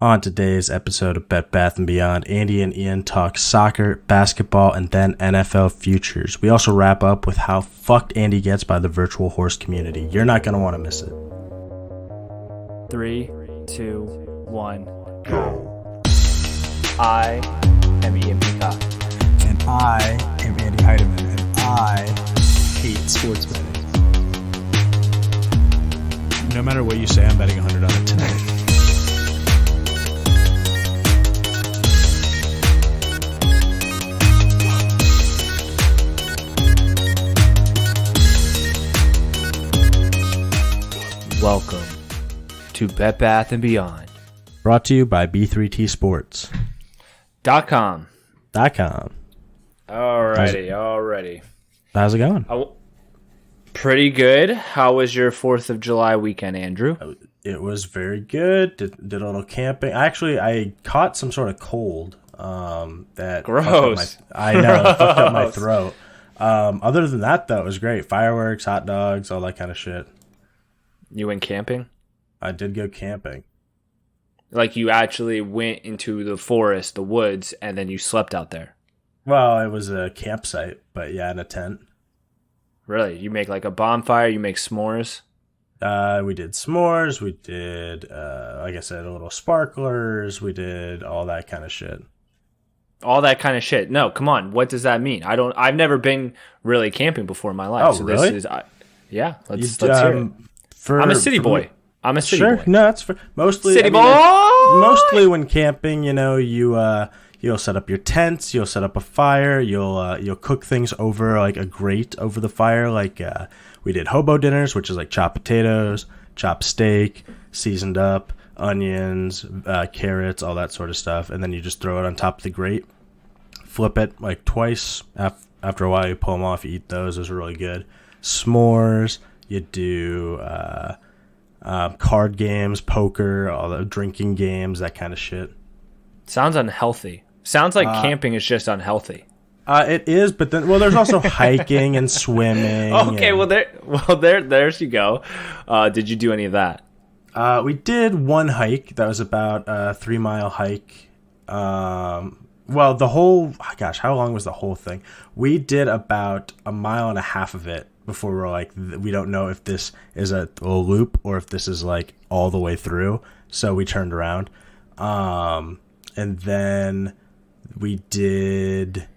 On today's episode of Bet Bath & Beyond, Andy and Ian talk soccer, basketball, and then NFL futures. We also wrap up with how fucked Andy gets by the virtual horse community. You're not going to want to miss it. 3, 2, 1, go. I am Ian Peacock. And I am Andy Heidemann, and I hate sports betting. No matter what you say, I'm betting 100 on it tonight. Welcome to Bet Bath & Beyond. Brought to you by B3T Sports. .com. Alrighty. How's it going? Pretty good. How was your 4th of July weekend, Andrew? It was very good. Did a little camping. Actually, I caught some sort of cold. That gross. I know. It fucked up my throat. Other than that, though, it was great. Fireworks, hot dogs, all that kind of shit. You went camping? I did go camping. Like you actually went into the forest, the woods, and then you slept out there? Well, it was a campsite, but yeah, in a tent. Really? You make like a bonfire? You make s'mores? We did s'mores. We did, like I said, a little sparklers. We did all that kind of shit. All that kind of shit. No, come on. What does that mean? I've never been really camping before in my life. Oh, so really? This is, let's hear it. I'm a city boy. Sure. No, that's for mostly city boy. Mostly when camping, you'll set up your tents, you'll set up a fire, you'll cook things over like a grate over the fire. Like we did hobo dinners, which is like chopped potatoes, chopped steak, seasoned up, onions, carrots, all that sort of stuff, and then you just throw it on top of the grate. Flip it like twice. After a while, you pull them off. You eat those. Those are really good. S'mores. You do card games, poker, all the drinking games, that kind of shit. Sounds unhealthy. Sounds like camping is just unhealthy. It is, but then there's also hiking and swimming. Okay, there you go. Did you do any of that? We did one hike that was about a 3-mile hike. Well, how long was the whole thing? We did about 1.5 miles of it. Before we're like, we don't know if this is a loop or if this is like all the way through. So we turned around. And then we did,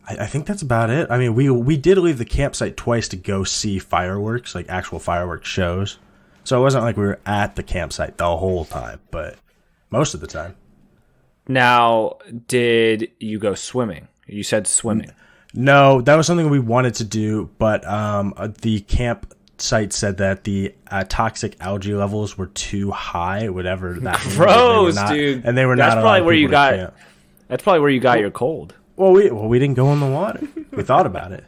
I think that's about it. I mean, we did leave the campsite twice to go see fireworks, like actual fireworks shows. So it wasn't like we were at the campsite the whole time, but most of the time. Now, did you go swimming? You said swimming. No, that was something we wanted to do, but the campsite said that the toxic algae levels were too high, whatever that gross, dude. And they were that's not. Probably where you got. That's probably where you got your cold. Well, we didn't go in the water. We thought about it.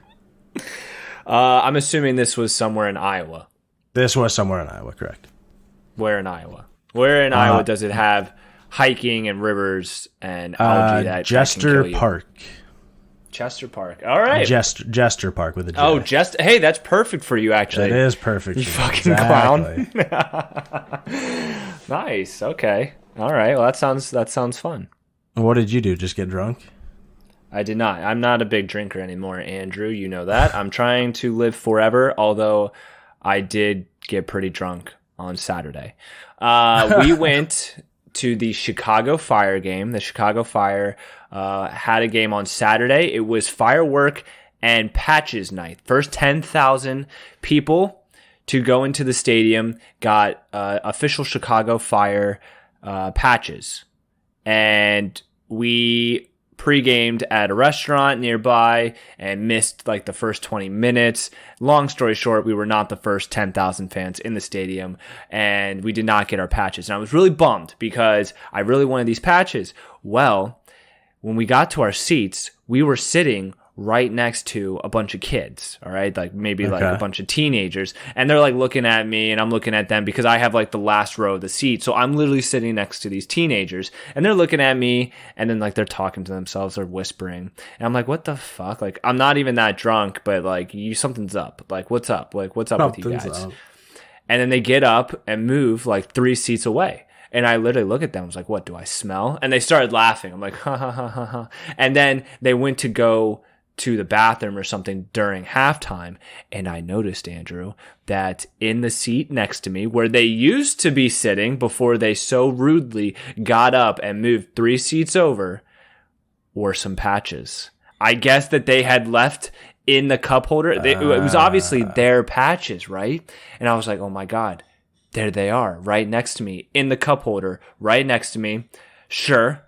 I'm assuming this was somewhere in Iowa. This was somewhere in Iowa, correct? Where in Iowa? Where in Iowa does it have hiking and rivers and algae that Jester can kill you? Park. Chester Park. All right. Jester Park with a J. Oh, hey, that's perfect for you, actually. It is perfect. You fucking clown. Nice. Okay. All right. Well, that sounds fun. What did you do? Just get drunk? I did not. I'm not a big drinker anymore, Andrew. You know that. I'm trying to live forever, although I did get pretty drunk on Saturday. We went to the Chicago Fire game. The Chicago Fire had a game on Saturday. It was firework and patches night. First 10,000 people to go into the stadium got official Chicago Fire patches. And we pre-gamed at a restaurant nearby and missed like the first 20 minutes. Long story short, we were not the first 10,000 fans in the stadium and we did not get our patches. And I was really bummed because I really wanted these patches. Well, when we got to our seats, we were sitting right next to a bunch of kids, all right? Like maybe like a bunch of teenagers. And they're like looking at me and I'm looking at them because I have like the last row of the seat. So I'm literally sitting next to these teenagers and they're looking at me and then like they're talking to themselves, they're whispering. And I'm like, what the fuck? Like I'm not even that drunk, but like something's up. Like what's up? Like what's up with you guys? Up. And then they get up and move like 3 seats away. And I literally look at them. I was like, what do I smell? And they started laughing. I'm like, ha, ha, ha, ha, ha. And then they went to go to the bathroom or something during halftime. And I noticed, Andrew, that in the seat next to me, where they used to be sitting before they so rudely got up and moved 3 seats over, were some patches. I guess that they had left in the cup holder. It was obviously their patches, right? And I was like, oh my God, there they are, right next to me, in the cup holder, right next to me. Sure,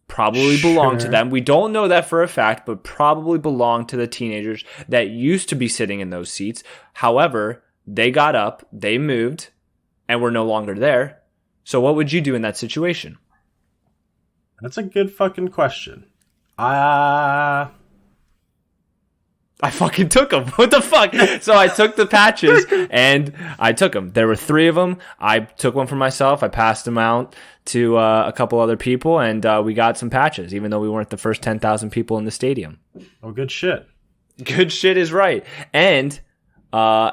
probably belong to them. We don't know that for a fact, but probably belong to the teenagers that used to be sitting in those seats. However, they got up, they moved, and were no longer there. So what would you do in that situation? That's a good fucking question. I fucking took them. What the fuck? So I took the patches and I took them. There were 3 of them. I took one for myself. I passed them out to a couple other people, and we got some patches, even though we weren't the first 10,000 people in the stadium. Oh, good shit. Good shit is right. And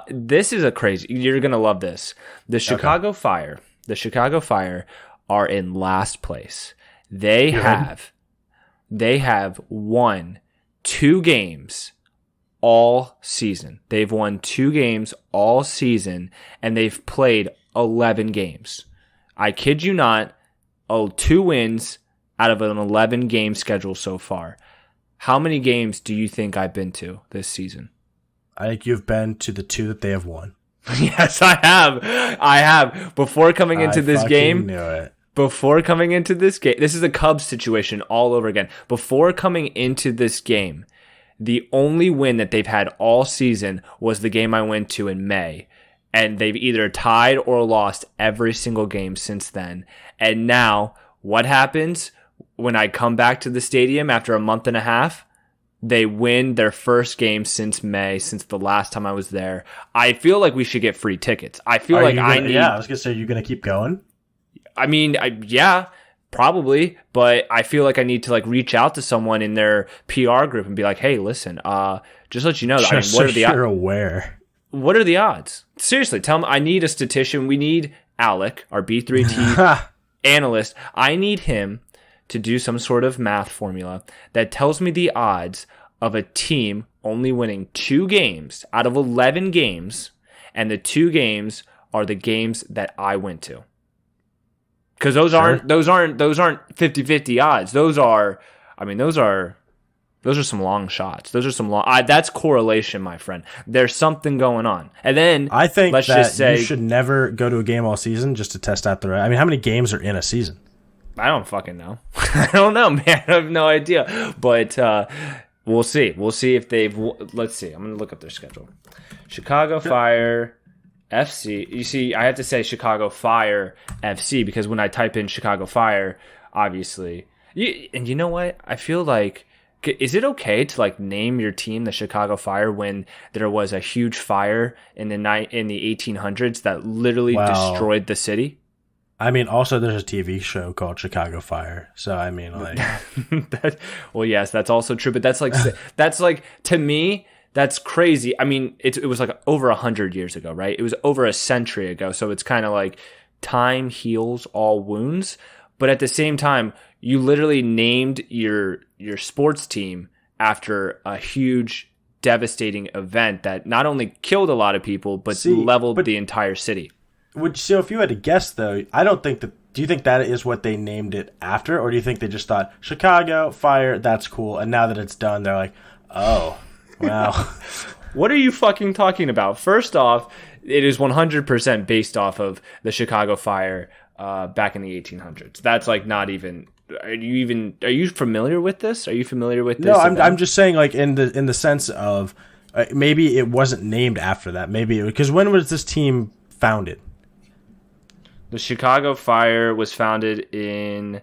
this is a crazy. You're gonna love this. The Chicago Fire are in last place. They have won 2 games all season. They've won 2 games all season, and they've played 11 games. I kid you not, 2 wins out of an 11-game schedule so far. How many games do you think I've been to this season? I think you've been to the 2 that they have won. Yes, I have. Before coming into this game, knew it. Before coming into this game, this is a Cubs situation all over again. Before coming into this game, the only win that they've had all season was the game I went to in May. And they've either tied or lost every single game since then. And now, what happens when I come back to the stadium after a month and a half? They win their first game since May, since the last time I was there. I feel like we should get free tickets. I feel like I need... Yeah, I was going to say, you're going to keep going? I mean, yeah, probably, but I feel like I need to like reach out to someone in their PR group and be like, "Hey, listen, just let you know, what are the you're aware? What are the odds? Seriously, tell me. I need a statistician. We need Alec, our B3T analyst. I need him to do some sort of math formula that tells me the odds of a team only winning 2 games out of 11 games, and the 2 games are the games that I went to." Because those aren't 50-50 odds. Those are some long shots. Those are some long. That's correlation, my friend. There's something going on. And then I think you should never go to a game all season just to test out the. I mean, how many games are in a season? I don't fucking know. I don't know, man. I have no idea. But we'll see. We'll see if they've. Let's see. I'm gonna look up their schedule. Chicago Fire FC. You see, I have to say Chicago Fire FC because when I type in Chicago Fire, obviously, and you know what? I feel like, is it okay to like name your team the Chicago Fire when there was a huge fire in the 1800s that literally destroyed the city? I mean, also there's a TV show called Chicago Fire, so I mean, like, well, yes, that's also true, but that's like to me. That's crazy. I mean, it was like over 100 years ago, right? It was over a century ago. So it's kind of like time heals all wounds. But at the same time, you literally named your sports team after a huge, devastating event that not only killed a lot of people, but leveled the entire city. So if you had to guess, though, I don't think that. Do you think that is what they named it after? Or do you think they just thought, Chicago Fire, that's cool. And now that it's done, they're like, oh. Wow. What are you fucking talking about? First off, it is 100% based off of the Chicago Fire back in the 1800s. That's like not even. Are you familiar with this? Are you familiar with this? No, I'm just saying, like in the sense of maybe it wasn't named after that. Maybe because when was this team founded? The Chicago Fire was founded in.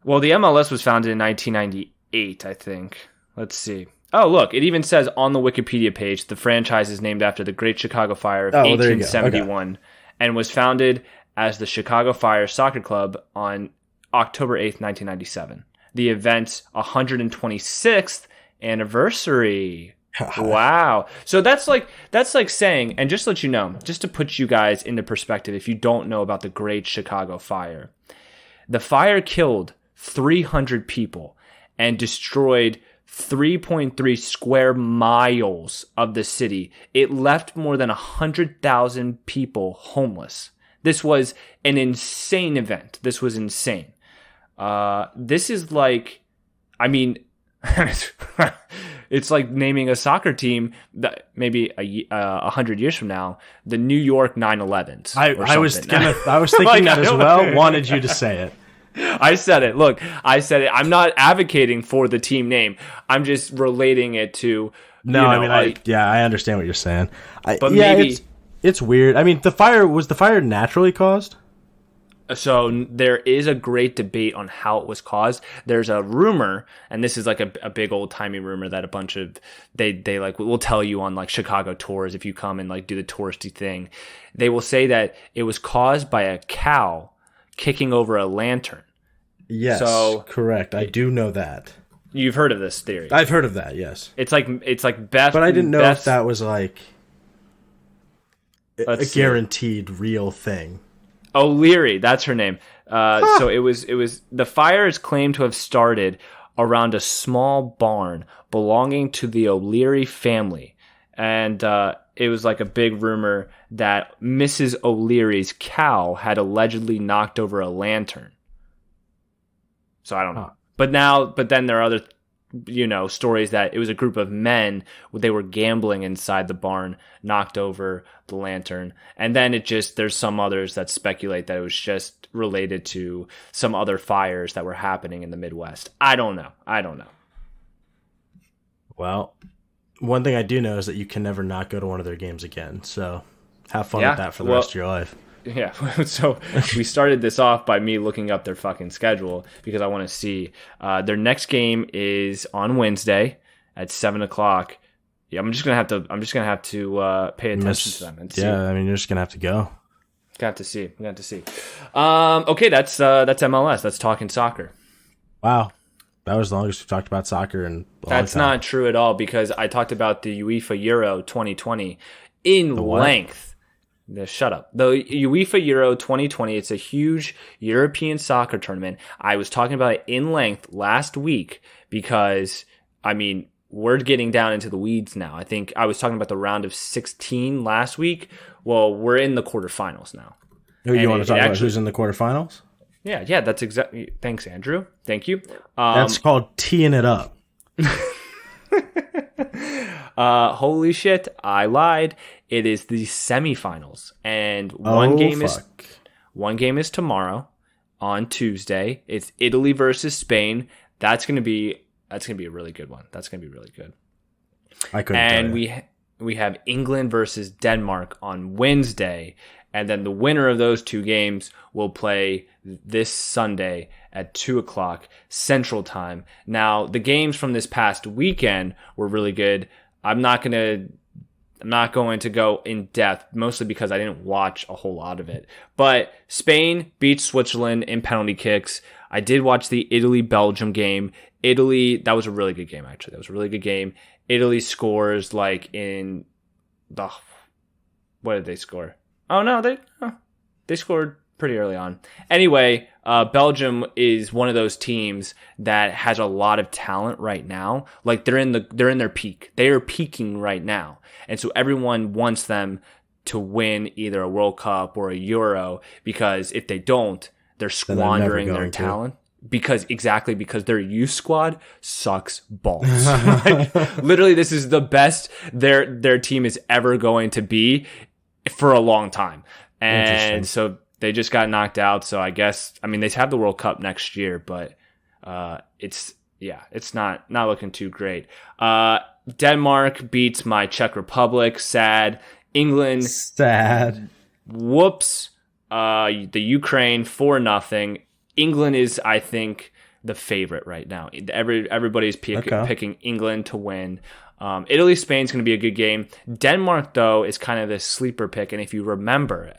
Well, the MLS was founded in 1998, I think. Let's see. Oh, look, it even says on the Wikipedia page, the franchise is named after the Great Chicago Fire of 1871 and was founded as the Chicago Fire Soccer Club on October 8th, 1997. The event's 126th anniversary. Wow. So that's like saying, and just to let you know, just to put you guys into perspective, if you don't know about the Great Chicago Fire, the fire killed 300 people and destroyed 3.3 square miles of the city. It left more than 100,000 people homeless. This was an insane event. This was insane. This is like, I mean, it's like naming a soccer team that maybe 100 years from now, the New York 9/11s. I was thinking Like, that as well. Wanted you to say it. I said it. Look, I said it. I'm not advocating for the team name. I'm just relating it to. No, you know, I mean, I understand what you're saying. But maybe it's weird. I mean, was the fire naturally caused? So there is a great debate on how it was caused. There's a rumor, and this is like a big old timey rumor that a bunch of they like will tell you on like Chicago tours if you come and like do the touristy thing. They will say that it was caused by a cow kicking over a lantern. Yes, so, correct. I do know that. You've heard of this theory. I've heard of that. Yes. It's like Beth, but I didn't know if that was like a guaranteed real thing. O'Leary, that's her name. So it was the fire is claimed to have started around a small barn belonging to the O'Leary family. And it was like a big rumor that Mrs. O'Leary's cow had allegedly knocked over a lantern. So I don't know. But then there are other stories that it was a group of men, they were gambling inside the barn, knocked over the lantern. And then there's some others that speculate that it was just related to some other fires that were happening in the Midwest. I don't know. Well, one thing I do know is that you can never not go to one of their games again. So have fun with that for the rest of your life. Yeah, so we started this off by me looking up their fucking schedule because I want to see. Their next game is on Wednesday at 7:00. Yeah, I'm just gonna have to pay attention to them and see. Yeah, I mean, you're just gonna have to go. Got to see. Okay, that's MLS. That's talking soccer. Wow, that was the longest we've talked about soccer in a long That's time. not true at all because I talked about the UEFA Euro 2020 in length. Shut up. The UEFA Euro 2020, it's a huge European soccer tournament. I was talking about it in length last week because, I mean, we're getting down into the weeds now. I think I was talking about the round of 16 last week. Well, we're in the quarterfinals now. You want to talk about who's in the quarterfinals? Yeah, that's exactly. Thanks, Andrew. Thank you. That's called teeing it up. Holy shit, I lied. It is the semifinals, and one game is tomorrow on Tuesday. It's Italy versus Spain. That's gonna be a really good one. That's gonna be really good. I couldn't. And we have England versus Denmark on Wednesday, and then the winner of those two games will play this Sunday at 2:00 Central Time. Now, the games from this past weekend were really good. I'm not going to go in depth, mostly because I didn't watch a whole lot of it. But Spain beat Switzerland in penalty kicks. I did watch the Italy-Belgium game. Italy, that was a really good game, actually. That was a really good game. Italy scores like in the... What did they score? Oh, no, they scored pretty early on. Anyway, Belgium is one of those teams that has a lot of talent right now. Like they're in their peak. They are peaking right now. And so everyone wants them to win either a World Cup or a Euro because if they don't, they're squandering their talent. Because their youth squad sucks balls. Like, literally, this is the best their team is ever going to be for a long time. And so they just got knocked out. So I guess, I mean, they have the World Cup next year, but it's not looking too great. Denmark beats my Czech Republic. Sad. England. Sad. Whoops. The Ukraine 4-0. England is, I think, the favorite right now. Everybody's picking England to win. Italy, Spain's going to be a good game. Denmark, though, is kind of the sleeper pick. And if you remember,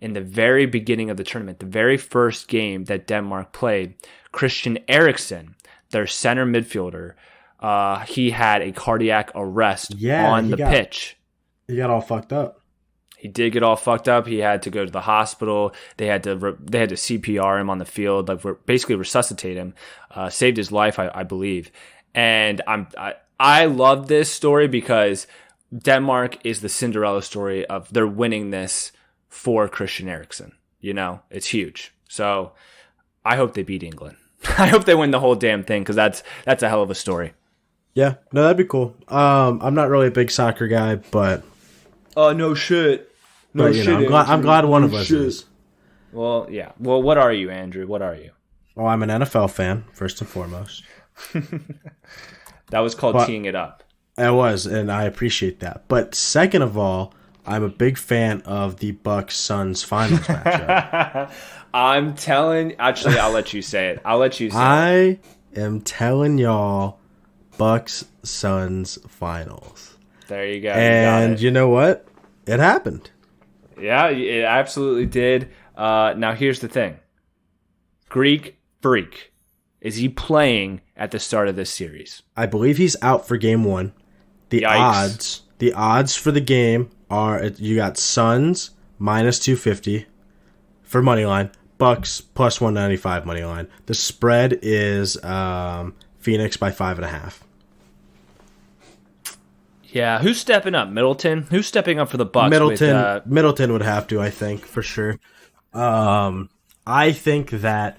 in the very beginning of the tournament, the very first game that Denmark played, Christian Eriksen, their center midfielder, he had a cardiac arrest Yeah, on the pitch. He got all fucked up. He did get all fucked up. He had to go to the hospital. They had to CPR him on the field, like basically resuscitate him. Saved his life, I believe. And I love this story because Denmark is the Cinderella story of they're winning this for Christian Eriksen. You know, it's huge. So I hope they beat England. I hope they win the whole damn thing because that's a hell of a story. Yeah, no, that'd be cool. I'm not really a big soccer guy, but no shit. No but, shit. I'm glad one of us is. Well, yeah. Well, what are you, Andrew? What are you? Well, I'm an NFL fan first and foremost. That was called teeing it up. I was, and I appreciate that. But second of all, I'm a big fan of the Bucks-Suns finals matchup. Actually, I'll let you say it. I am telling y'all Bucks-Suns finals. There you go. And you know what? It happened. Yeah, it absolutely did. Now, here's the thing. Greek Freak. Is he playing at the start of this series? I believe he's out for game one. The odds for the game are you got Suns minus 250 for money line, Bucks plus 195 money line. The spread is Phoenix by 5.5. Yeah, who's stepping up? Middleton? Who's stepping up for the Bucks? Middleton would have to, I think, for sure. I think that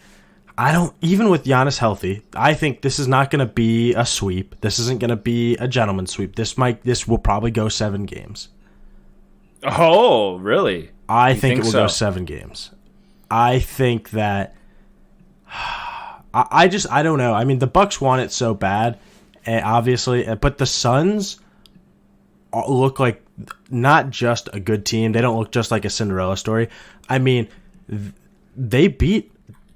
even with Giannis healthy, I think this is not going to be a sweep. This isn't going to be a gentleman's sweep. This will probably go 7 games. Oh, really? I think it will go 7 games. I think that I don't know. I mean, the Bucks want it so bad, obviously, but the Suns look like not just a good team. They don't look just like a Cinderella story. I mean, they beat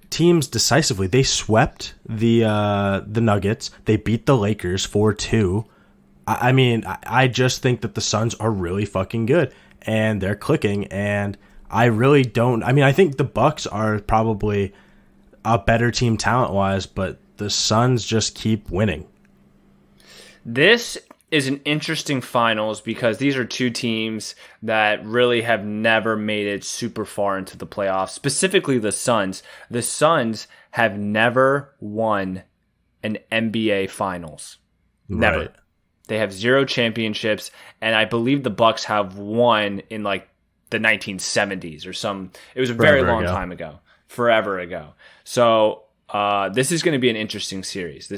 teams decisively. They swept the Nuggets. They beat the Lakers 4-2. I mean, I just think that the Suns are really fucking good and they're clicking. And I really don't. I mean, I think the Bucks are probably a better team talent wise, but the Suns just keep winning. This is an interesting finals because these are two teams that really have never made it super far into the playoffs, specifically the Suns. The Suns have never won an NBA finals. Never. Right. They have 0 championships, and I believe the Bucks have won in like the 1970s or some. It was a very long time ago. Forever ago. So this is going to be an interesting series.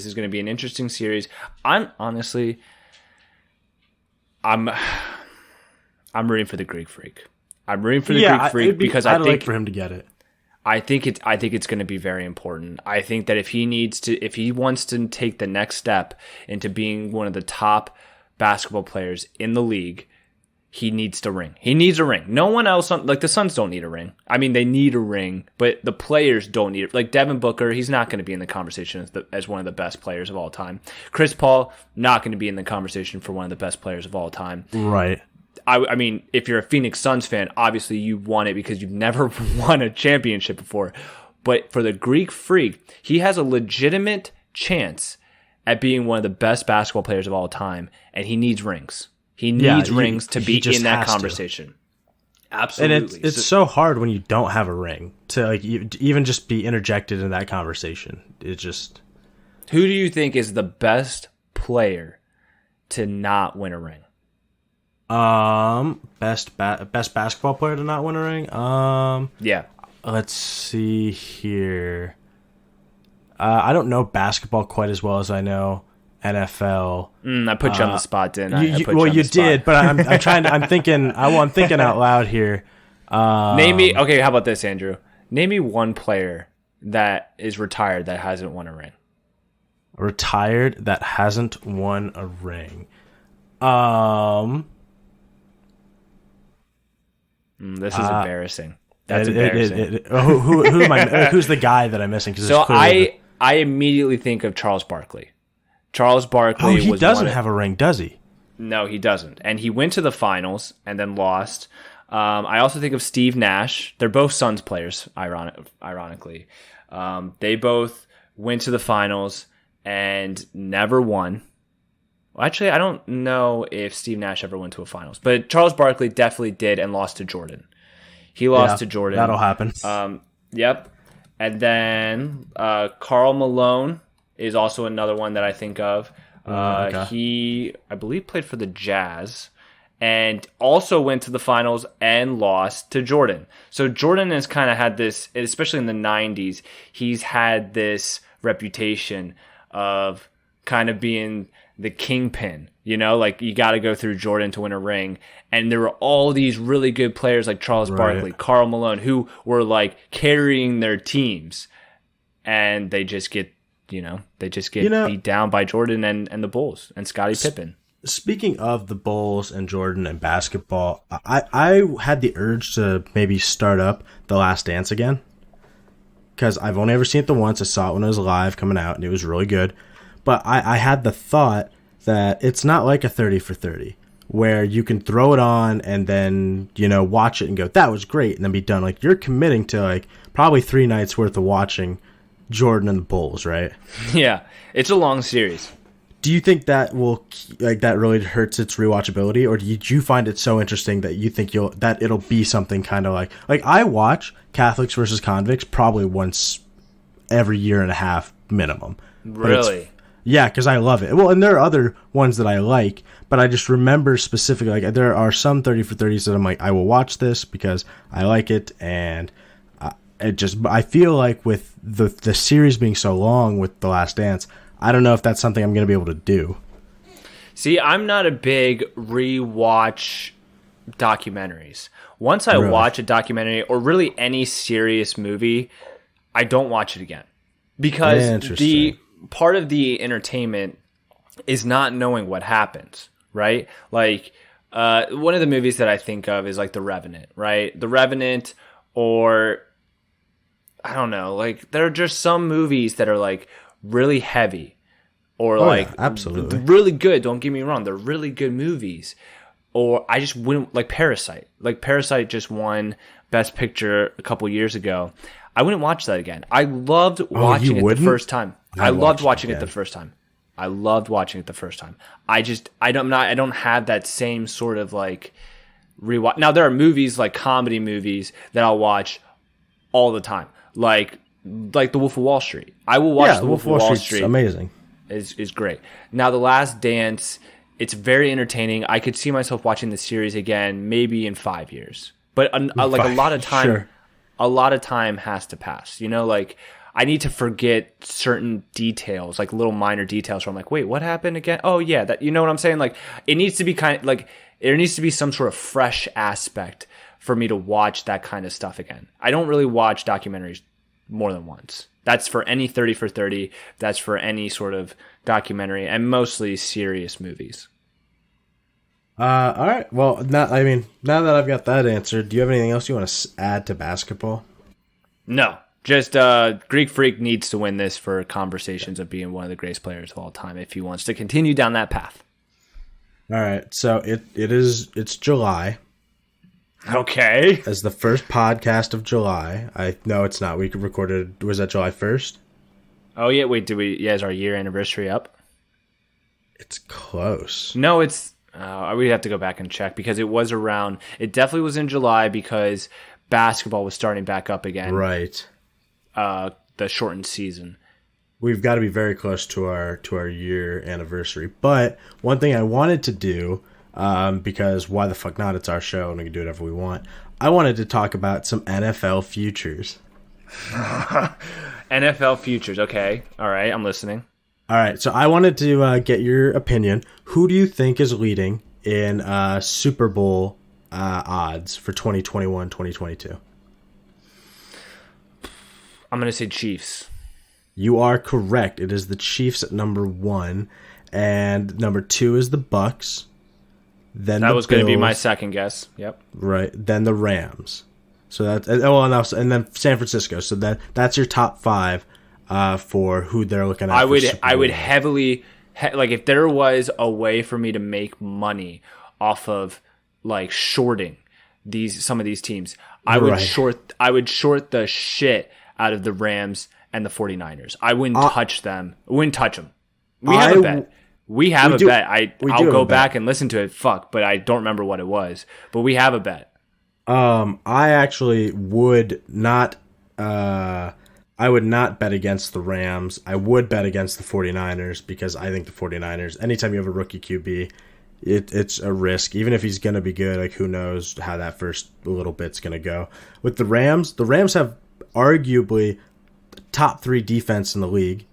I'm rooting for the Greek Freak. I'm rooting for the Greek Freak because I think like for him to get it. I think it's going to be very important. I think that if he wants to take the next step into being one of the top basketball players in the league, he needs to ring. He needs a ring. No one else, like the Suns don't need a ring. I mean, they need a ring, but the players don't need it. Like Devin Booker, he's not going to be in the conversation as one of the best players of all time. Chris Paul, not going to be in the conversation for one of the best players of all time. Right. I mean, if you're a Phoenix Suns fan, obviously you want it because you've never won a championship before. But for the Greek Freak, he has a legitimate chance at being one of the best basketball players of all time, and he needs rings. He needs rings to be in that conversation. Absolutely. And it's so hard when you don't have a ring to like even just be interjected in that conversation. It's just. Who do you think is the best player to not win a ring? Best basketball player to not win a ring? Yeah. Let's see here. I don't know basketball quite as well as I know NFL. I put you on the spot, didn't I? You did, but I'm trying to. I'm thinking out loud here. Name me. Okay, how about this, Andrew? Name me one player that is retired that hasn't won a ring. Retired that hasn't won a ring. This is embarrassing. That's embarrassing. Who am I? Who's the guy that I'm missing? So I immediately think of Charles Barkley. Charles Barkley. Oh, he doesn't have a ring, does he? No, he doesn't. And he went to the finals and then lost. I also think of Steve Nash. They're both Suns players, ironically. They both went to the finals and never won. Well, actually, I don't know if Steve Nash ever went to a finals, but Charles Barkley definitely did and lost to Jordan. He lost to Jordan. That'll happen. Yep. And then Karl Malone is also another one that I think of. Okay. He, I believe, played for the Jazz and also went to the finals and lost to Jordan. So Jordan has kind of had this, especially in the 90s, he's had this reputation of kind of being the kingpin, you know, like you got to go through Jordan to win a ring. And there were all these really good players like Charles Barkley, Karl Malone, who were like carrying their teams, and they just get, beat down by Jordan and the Bulls and Scottie Pippen. Speaking of the Bulls and Jordan and basketball, I had the urge to maybe start up The Last Dance again, because I've only ever seen it the once. I saw it when it was live coming out, and it was really good. But I had the thought that it's not like a 30 for 30, where you can throw it on and then, watch it and go, that was great, and then be done. Like, you're committing to, like, probably 3 nights worth of watching Jordan and the Bulls, right? Yeah, it's a long series. Do you think that that really hurts its rewatchability, or do you find it so interesting that you think it'll be something kind of like I watch Catholics versus Convicts probably once every year and a half minimum. Really? Yeah, because I love it. Well, and there are other ones that I like, but I just remember specifically, like, there are some 30 for 30s that I'm like, I will watch this because I like it, and I feel like with the series being so long with The Last Dance, I don't know if that's something I'm going to be able to do. See, I'm not a big rewatch documentaries. Once I watch a documentary or really any serious movie, I don't watch it again. Because the part of the entertainment is not knowing what happens, right? Like, one of the movies that I think of is like The Revenant, right? The Revenant, or I don't know, like there are just some movies that are like really heavy or absolutely really good. Don't get me wrong. They're really good movies. Or I just wouldn't, like Parasite. Like Parasite just won Best Picture a couple years ago. I wouldn't watch that again. I loved watching it the first time. I loved watching it the first time. I loved watching it the first time. I don't have that same sort of like rewatch. Now there are movies like comedy movies that I'll watch all the time. Like The Wolf of Wall Street. I will watch The Wolf of Wall Street. Amazing. Is great. Now The Last Dance, it's very entertaining. I could see myself watching the series again maybe in 5 years. But a lot of time sure. A lot of time has to pass. Like I need to forget certain details, like little minor details where I'm like, wait, what happened again? Oh yeah, that, you know what I'm saying? Like it needs to be there needs to be some sort of fresh aspect for me to watch that kind of stuff again. I don't really watch documentaries more than once. That's for any 30 for 30. That's for any sort of documentary, and mostly serious movies. All right. Well, now that I've got that answered, do you have anything else you want to add to basketball? No. Just Greek Freak needs to win this for conversations of being one of the greatest players of all time if he wants to continue down that path. All right. So it's July. Okay. As the first podcast of July. No, it's not. We recorded, was that July 1st? Oh, yeah. Wait, is our year anniversary up? It's close. No, it's... we have to go back and check because it definitely was in July because basketball was starting back up again. Right. The shortened season. We've got to be very close to our year anniversary. But one thing I wanted to do, because why the fuck not? It's our show and we can do whatever we want. I wanted to talk about some NFL futures. NFL futures. Okay. All right. I'm listening. All right. So I wanted to get your opinion. Who do you think is leading in Super Bowl odds for 2021, 2022? I'm going to say Chiefs. You are correct. It is the Chiefs at number 1, and number 2 is the Bucks. Then that was going to be my second guess. Yep. Right. Then the Rams. So that's and then San Francisco. So that's your top 5 for who they're looking at. I would heavily if there was a way for me to make money off of like shorting some of these teams, I would short the shit out of the Rams and the 49ers. I wouldn't touch them. I wouldn't touch them. We have a bet. We have a bet. I'll go back and and listen to it. But I don't remember what it was. But we have a bet. I actually would not. I would not bet against the Rams. I would bet against the 49ers because I think the 49ers, anytime you have a rookie QB, it's a risk. Even if he's going to be good, like who knows how that first little bit's going to go. With the Rams have arguably the top 3 defense in the league.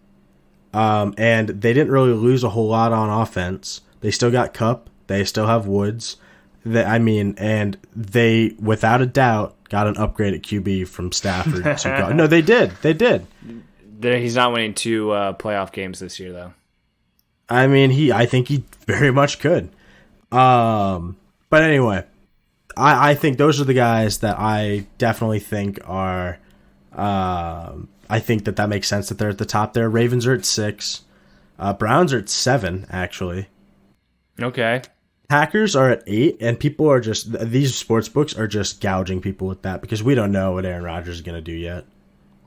And they didn't really lose a whole lot on offense. They still got Kupp. They still have Woods. And they, without a doubt, got an upgrade at QB from Stafford. No, they did. He's not winning 2 playoff games this year, though. I mean, I think he very much could. But anyway, I think those are the guys that I definitely think are. I think that makes sense that they're at the top there. Ravens are at 6. Browns are at 7, actually. Okay. Packers are at 8, and people are just, these sports books are just gouging people with that because we don't know what Aaron Rodgers is going to do yet.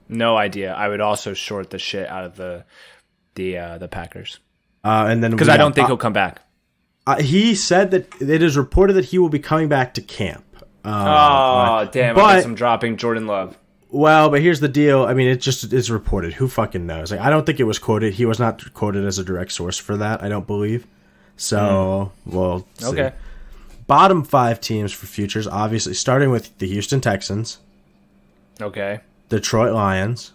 No idea. I would also short the shit out of the Packers. And then because I don't think he'll come back. He said that it is reported that he will be coming back to camp. Damn! I guess I'm dropping Jordan Love. Well, but here's the deal. I mean, it's reported. Who fucking knows? Like, I don't think it was quoted. He was not quoted as a direct source for that. I don't believe. So, we'll see. Okay. Bottom 5 teams for futures, obviously, starting with the Houston Texans. Okay. Detroit Lions.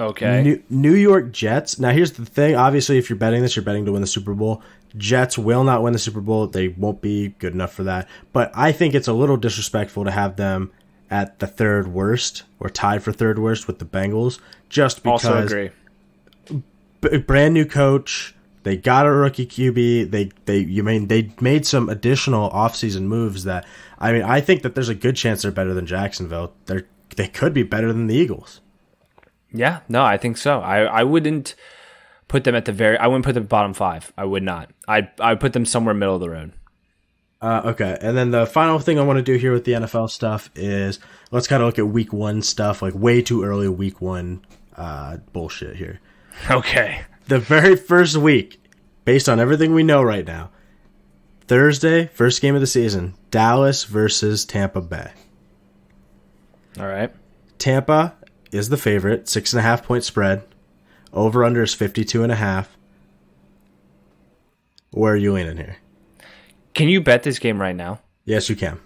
Okay. New York Jets. Now, here's the thing. Obviously, if you're betting this, you're betting to win the Super Bowl. Jets will not win the Super Bowl. They won't be good enough for that. But I think it's a little disrespectful to have them at the 3rd worst or tied for 3rd worst with the Bengals. Just because. Also agree. Brand new coach. They got a rookie QB. They made some additional offseason moves that, I mean, I think that there's a good chance they're better than Jacksonville. They could be better than the Eagles. Yeah, no, I think so. I wouldn't put them I wouldn't put them bottom 5. I would not. I'd put them somewhere middle of the road. Okay, and then the final thing I want to do here with the NFL stuff is let's kind of look at week 1 stuff, like way too early week 1 bullshit here. Okay. The very first week, based on everything we know right now, Thursday, first game of the season, Dallas versus Tampa Bay. All right. Tampa is the favorite, 6.5 point spread. Over under is 52.5. Where are you leaning here? Can you bet this game right now? Yes, you can.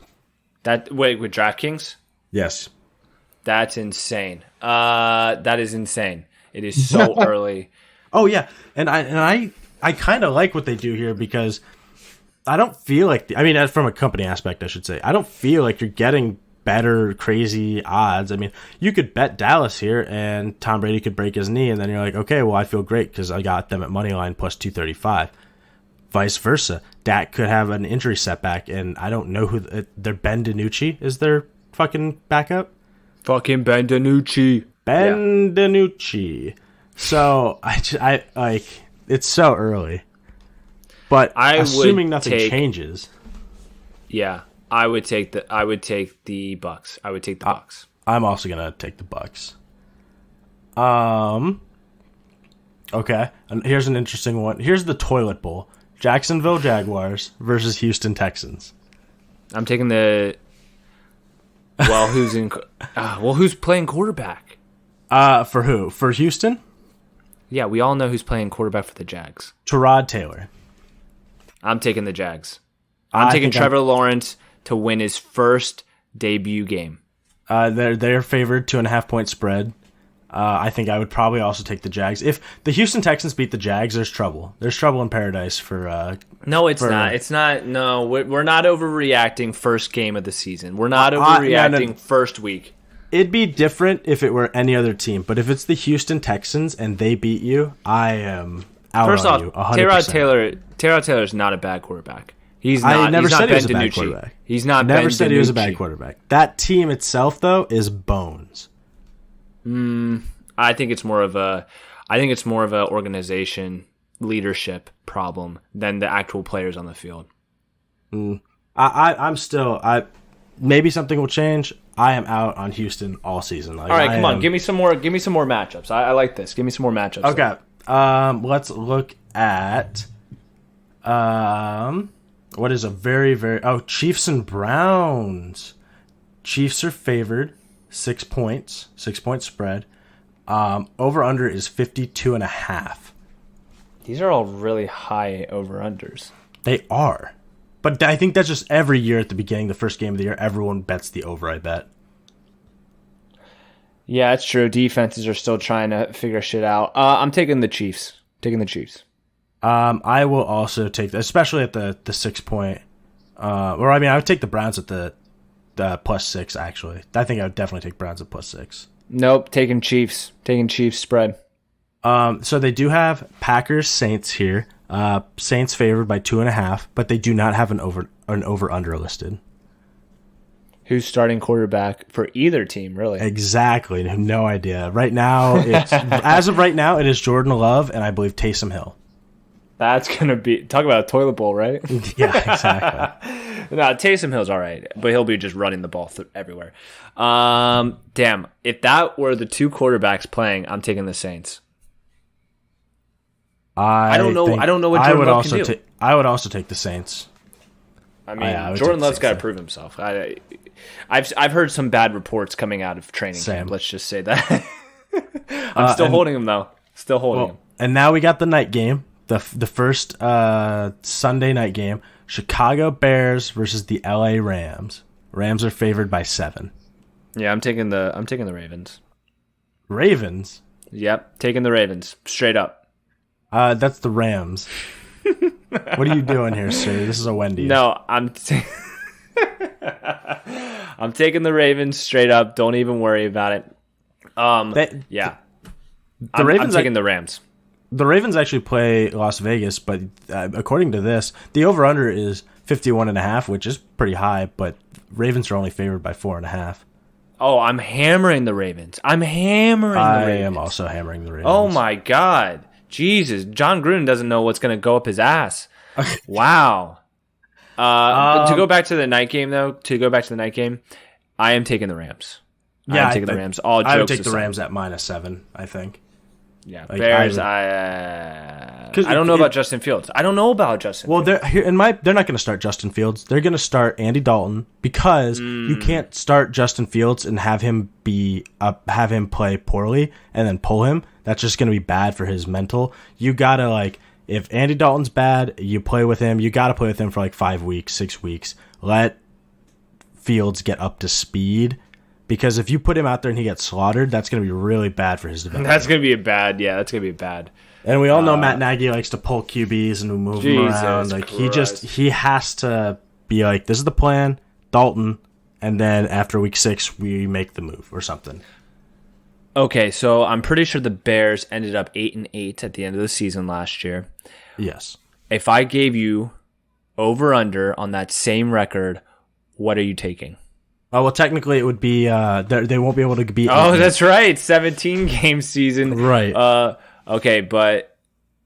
Wait, with DraftKings? Yes. That's insane. That is insane. It is so early. Oh yeah, and I kind of like what they do here because I don't feel like from a company aspect, I should say, I don't feel like you're getting better crazy odds. I mean, you could bet Dallas here and Tom Brady could break his knee, and then you're like, okay, well I feel great because I got them at moneyline plus 235. Vice versa, Dak could have an injury setback, and I don't know who their Ben DiNucci is their fucking backup. Fucking Ben DiNucci. DiNucci. So I like it's so early, but assuming nothing changes, yeah, I would take the Bucks. I would take the Bucks. I'm also gonna take the Bucks. Okay, and here's an interesting one. Here's the toilet bowl: Jacksonville Jaguars versus Houston Texans. I'm taking the. Well, who's playing quarterback? For who? For Houston? Yeah, we all know who's playing quarterback for the Jags. Tyrod Taylor. I'm taking the Jags. I'm taking Trevor Lawrence to win his first debut game. They're favored 2.5 point spread. I think I would probably also take the Jags. If the Houston Texans beat the Jags, there's trouble. There's trouble in paradise for. No, it's not. It's not. No, we're not overreacting. First game of the season. We're not overreacting. First week. It'd be different if it were any other team, but if it's the Houston Texans and they beat you, I am out First on off, you. 100%. Tyrod Taylor is not a bad quarterback. He's not. I never said he was a bad DiNucci. quarterback. He's not. Never said he was a bad quarterback. That team itself, though, is bones. I think it's more of a organization leadership problem than the actual players on the field. I'm still. Maybe something will change. I am out on Houston all season. Like, all right, come on, give me some more matchups. I like this. Give me some more matchups. Okay. Let's look at what is a very, very... Oh, Chiefs and Browns. Chiefs are favored 6 points, 6-point spread. Over-under is 52.5. These are all really high over-unders. They are. But I think that's just every year at the beginning, the first game of the year, everyone bets the over, I bet. Yeah, it's true. Defenses are still trying to figure shit out. I'm taking the Chiefs. I will also take, especially at the 6 point. I would take the Browns at the +6, actually. I think I would definitely take Browns at +6. Nope, taking Chiefs. Taking Chiefs spread. So they do have Packers Saints here. Saints favored by 2.5, but they do not have an over-under listed. Who's starting quarterback for either team, really? Exactly. No idea. Right now, as of right now, it is Jordan Love and I believe Taysom Hill. That's going to be... Talk about a toilet bowl, right? Yeah, exactly. No, Taysom Hill's all right, but he'll be just running the ball everywhere. Damn, if that were the two quarterbacks playing, I'm taking the Saints. I don't know what Jordan Love can do. I would also take the Saints. I mean, Jordan Love's got to prove himself. I've heard some bad reports coming out of training camp. Let's just say that. I'm still holding him, though. Still holding him. And now we got the night game, the first Sunday night game. Chicago Bears versus the LA Rams. Rams are favored by 7. Yeah, I'm taking the Ravens. Ravens? Yep, taking the Ravens. Straight up. That's the Rams. What are you doing here, sir? This is a Wendy's. No, I'm taking the Ravens straight up. Don't even worry about it. I'm taking the Rams. The Ravens actually play Las Vegas, but according to this, the over-under is 51.5, which is pretty high, but Ravens are only favored by 4.5. Oh, I'm hammering the Ravens. I am also hammering the Ravens. Oh, my God. Jesus. John Gruden doesn't know what's going to go up his ass. Wow. To go back to the night game, I am taking the Rams. Yeah, I'm taking the Rams. All jokes I would take the aside. Rams at -7, I think. Yeah, Bears. I don't know about Justin Fields. Well, they're not going to start Justin Fields. They're going to start Andy Dalton because you can't start Justin Fields and have him play poorly and then pull him. That's just going to be bad for his mental. You gotta if Andy Dalton's bad, you play with him. You got to play with him for 5 weeks, 6 weeks. Let Fields get up to speed. Because if you put him out there and he gets slaughtered, that's going to be really bad for his development. That's going to be bad. And we all know Matt Nagy likes to pull QBs and move them around. He has to be this is the plan, Dalton, and then after week 6 we make the move or something. Okay, so I'm pretty sure the Bears ended up 8-8 at the end of the season last year. Yes. If I gave you over/under on that same record, what are you taking? Oh, well, technically it would be they won't be able to beat. Oh, that's right, 17-game season. Right. Okay, but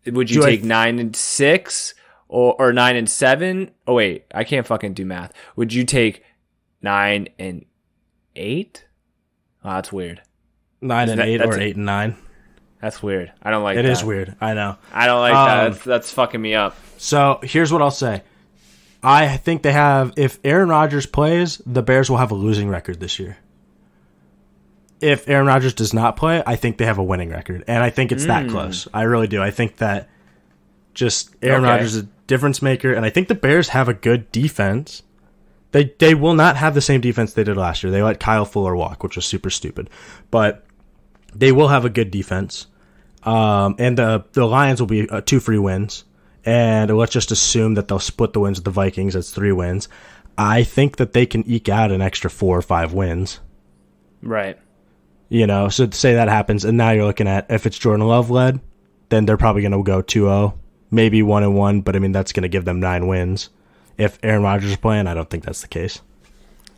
would you take 9-6 or 9-7? Oh wait, I can't fucking do math. Would you take 9-8? Oh, that's weird. 9-8 or 8-9. That's weird. I don't like that. It is weird. I know. I don't like that. That's fucking me up. So here's what I'll say. I think they have, if Aaron Rodgers plays, the Bears will have a losing record this year. If Aaron Rodgers does not play, I think they have a winning record. And I think it's that close. I really do. I think that just Aaron Rodgers is a difference maker. And I think the Bears have a good defense. They will not have the same defense they did last year. They let Kyle Fuller walk, which was super stupid. But they will have a good defense. And the Lions will be 2 free wins. And let's just assume that they'll split the wins with the Vikings. That's 3 wins. I think that they can eke out an extra 4 or 5 wins. Right. So to say that happens, and now you're looking at, if it's Jordan Love led, then they're probably going to go 2-0, maybe 1-1, but that's going to give them 9 wins. If Aaron Rodgers is playing, I don't think that's the case.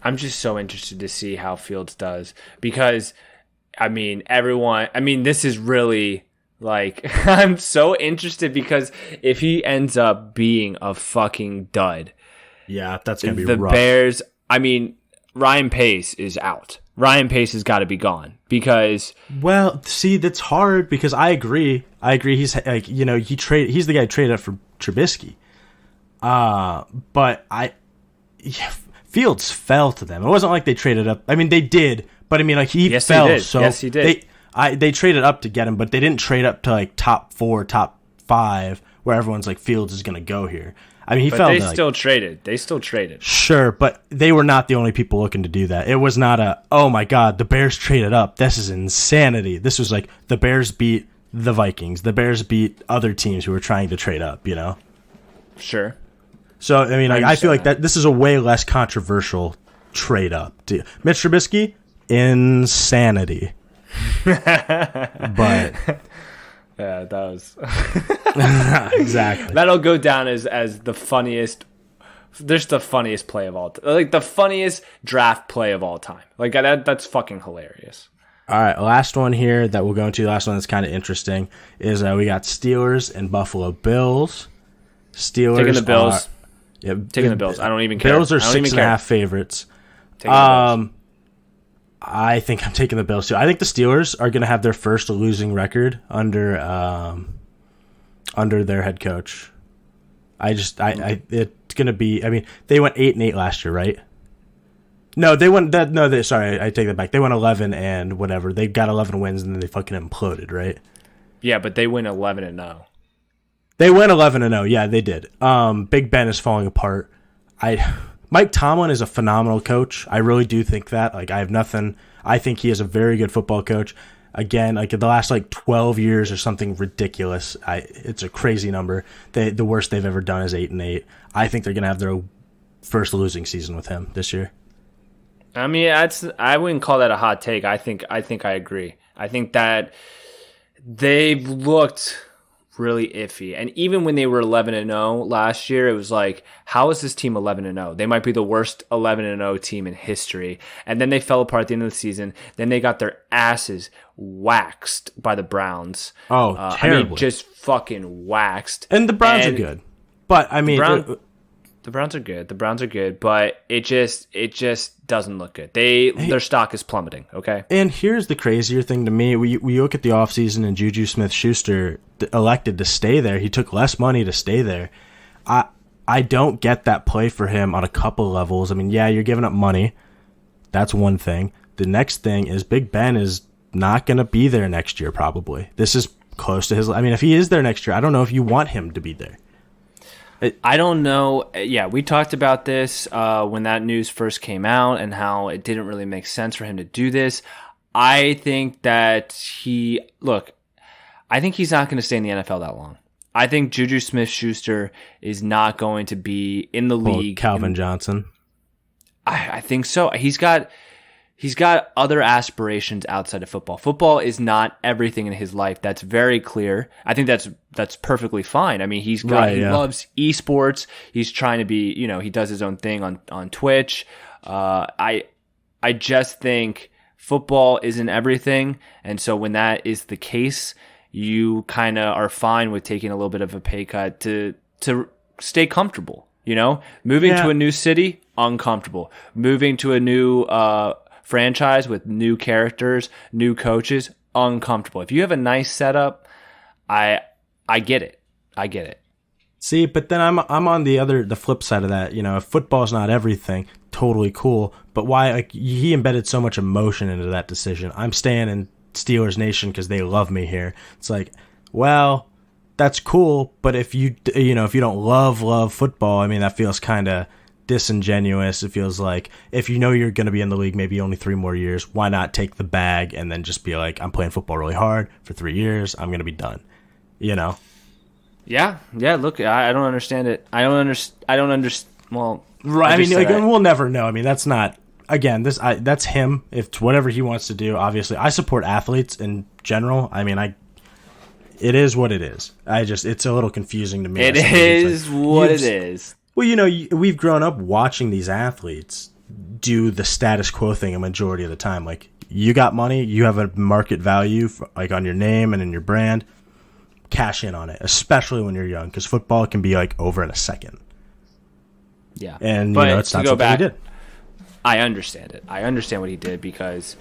I'm just so interested to see how Fields does because, this is really... I'm so interested because if he ends up being a fucking dud, yeah, that's gonna be rough. The Bears. Ryan Pace is out. Ryan Pace has got to be gone because. Well, see, that's hard because I agree. He's like, he's the guy who traded up for Trubisky. But Fields fell to them. It wasn't like they traded up. I mean, they did, but I mean, like he fell. He did. So yes, he did. They traded up to get him, but they didn't trade up to like top 4, top 5, where everyone's like Fields is going to go here. I mean, he fell. They to, still traded. They still traded. Sure, but they were not the only people looking to do that. It was not oh my God, the Bears traded up. This is insanity. This was like the Bears beat the Vikings. The Bears beat other teams who were trying to trade up, Sure. So, I mean, I feel like that this is a way less controversial trade up. Mitch Trubisky, insanity. But yeah, that was exactly. That'll go down as the funniest. There's the funniest play of all time, like the funniest draft play of all time. Like that's fucking hilarious. All right, last one here that we'll go into. Last one that's kind of interesting is we got Steelers and Buffalo Bills. Steelers taking the Bills. Taking the Bills. I don't even care. Bills are 6.5 favorites. I think I'm taking the Bills too. I think the Steelers are going to have their first losing record under their head coach. It's going to be. I mean, they went 8-8 last year, right? No, they went that. No, sorry, I take that back. They went 11 and whatever. They got 11 wins and then they fucking imploded, right? Yeah, but they went 11-0. They went 11-0. Yeah, they did. Big Ben is falling apart. Mike Tomlin is a phenomenal coach. I really do think that. Like, I have nothing. I think he is a very good football coach. Again, like in the last 12 years or something ridiculous. It's a crazy number. The worst they've ever done is 8-8. I think they're gonna have their first losing season with him this year. I mean, I wouldn't call that a hot take. I think I agree. I think that they've looked really iffy. And even when they were 11-0 last year, it was like, how is this team 11-0? They might be the worst 11-0 team in history. And then they fell apart at the end of the season. Then they got their asses waxed by the Browns. Oh, terribly. I mean, just fucking waxed. And the Browns are good. But, I mean... The Browns are good. The Browns are good, but it just doesn't look good. Their stock is plummeting, okay? And here's the crazier thing to me. We look at the offseason and Juju Smith-Schuster elected to stay there. He took less money to stay there. I don't get that play for him on a couple levels. I mean, yeah, you're giving up money. That's one thing. The next thing is Big Ben is not going to be there next year probably. This is close to his... I mean, if he is there next year, I don't know if you want him to be there. I don't know. Yeah, we talked about this when that news first came out and how it didn't really make sense for him to do this. I think that I think he's not going to stay in the NFL that long. I think Juju Smith-Schuster is not going to be in the league. Calvin Johnson. I think so. He's got other aspirations outside of football. Football is not everything in his life. That's very clear. I think that's perfectly fine. I mean, he loves esports. He's trying to be, he does his own thing on Twitch. I just think football isn't everything. And so when that is the case, you kind of are fine with taking a little bit of a pay cut to stay comfortable, Moving to a new city, uncomfortable. Moving to a new franchise with new characters, new coaches, uncomfortable. If you have a nice setup, I get it. I get it. See, but then I'm on the flip side of that. If football's not everything, totally cool. But why? Like, he embedded so much emotion into that decision. I'm staying in Steelers Nation because they love me here. It's like, well, that's cool. But if you don't love football, I mean, that feels kind of disingenuous. It feels like if you're going to be in the league maybe only 3 more years, why not take the bag and then just be like, I'm playing football really hard for 3 years, I'm going to be done. Yeah. Look, I don't understand it. I don't understand. Well, right. I mean, we'll never know. I mean, that's not. Again, that's him. If it's whatever he wants to do, obviously, I support athletes in general. I mean, it is what it is. It's a little confusing to me. It is what it is. Well, we've grown up watching these athletes do the status quo thing a majority of the time. Like, you got money, you have a market value on your name and in your brand. Cash in on it, especially when you're young, because football can be over in a second. Yeah, and it's not something he did. I understand it. I understand what he did because